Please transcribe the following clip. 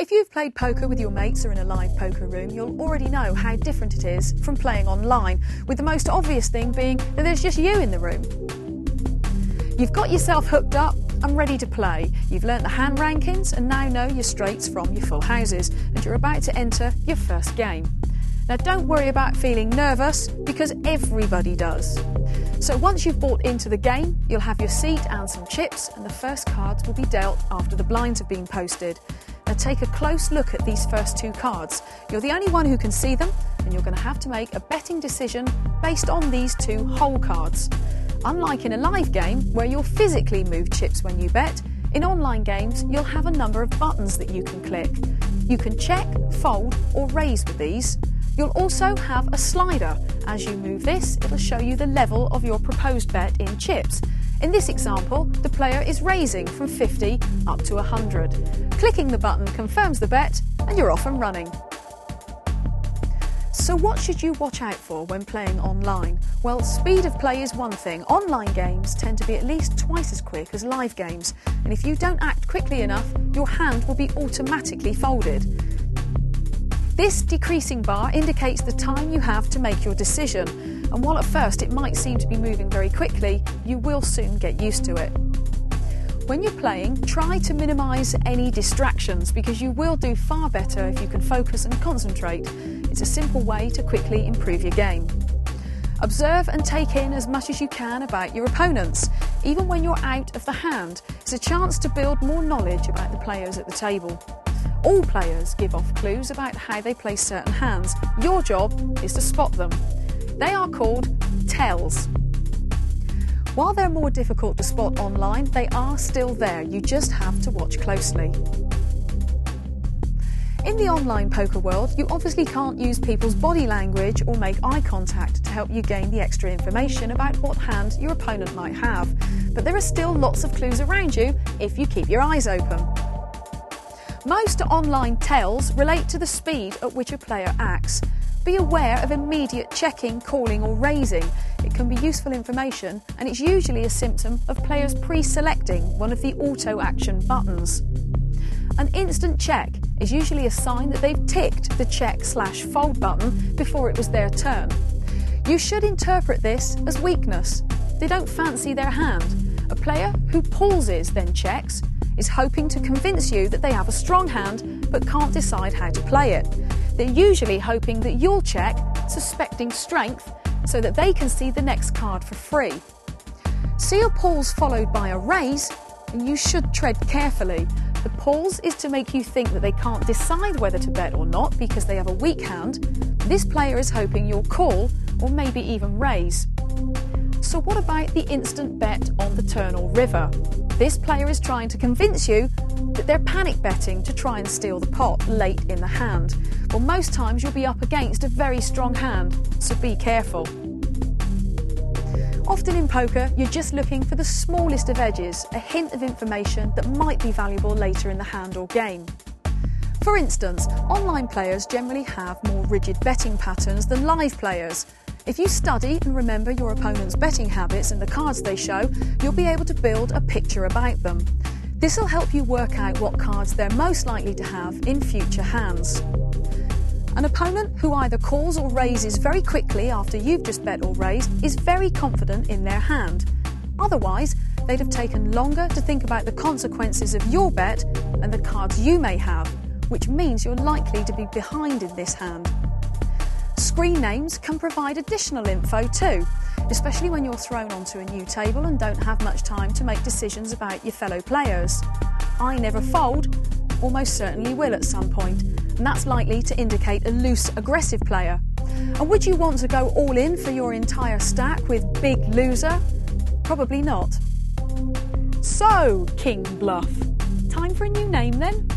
If you've played poker with your mates or in a live poker room, you'll already know how different it is from playing online, with the most obvious thing being that there's just you in the room. You've got yourself hooked up and ready to play. You've learnt the hand rankings and now know your straights from your full houses, and you're about to enter your first game. Now don't worry about feeling nervous, because everybody does. So once you've bought into the game, you'll have your seat and some chips, and the first cards will be dealt after the blinds have been posted. Now take a close look at these first two cards. You're the only one who can see them, and you're going to have to make a betting decision based on these two hole cards. Unlike in a live game, where you'll physically move chips when you bet, in online games you'll have a number of buttons that you can click. You can check, fold or raise with these. You'll also have a slider. As you move this, it'll show you the level of your proposed bet in chips. In this example, the player is raising from 50 up to 100. Clicking the button confirms the bet and you're off and running. So what should you watch out for when playing online? Well, speed of play is one thing. Online games tend to be at least twice as quick as live games, and if you don't act quickly enough, your hand will be automatically folded. This decreasing bar indicates the time you have to make your decision, and while at first it might seem to be moving very quickly, you will soon get used to it. When you're playing, try to minimise any distractions, because you will do far better if you can focus and concentrate. It's a simple way to quickly improve your game. Observe and take in as much as you can about your opponents. Even when you're out of the hand, it's a chance to build more knowledge about the players at the table. All players give off clues about how they play certain hands. Your job is to spot them. They are called tells. While they're more difficult to spot online, they are still there. You just have to watch closely. In the online poker world, you obviously can't use people's body language or make eye contact to help you gain the extra information about what hand your opponent might have. But there are still lots of clues around you if you keep your eyes open. Most online tells relate to the speed at which a player acts. Be aware of immediate checking, calling or raising. It can be useful information, and it's usually a symptom of players pre-selecting one of the auto action buttons. An instant check is usually a sign that they've ticked the check/fold button before it was their turn. You should interpret this as weakness. They don't fancy their hand. A player who pauses then checks is hoping to convince you that they have a strong hand but can't decide how to play it. They're usually hoping that you'll check, suspecting strength, so that they can see the next card for free. See a pause followed by a raise, and you should tread carefully. The pause is to make you think that they can't decide whether to bet or not because they have a weak hand. This player is hoping you'll call or maybe even raise. So what about the instant bet on the turn or river? This player is trying to convince you that they're panic betting to try and steal the pot late in the hand. Well, most times you'll be up against a very strong hand, so be careful. Often in poker, you're just looking for the smallest of edges, a hint of information that might be valuable later in the hand or game. For instance, online players generally have more rigid betting patterns than live players. If you study and remember your opponent's betting habits and the cards they show, you'll be able to build a picture about them. This will help you work out what cards they're most likely to have in future hands. An opponent who either calls or raises very quickly after you've just bet or raised is very confident in their hand. Otherwise, they'd have taken longer to think about the consequences of your bet and the cards you may have, which means you're likely to be behind in this hand. Screen names can provide additional info too, especially when you're thrown onto a new table and don't have much time to make decisions about your fellow players. I never fold almost certainly will at some point, and that's likely to indicate a loose, aggressive player. And would you want to go all in for your entire stack with big loser? Probably not. So, King Bluff, time for a new name then?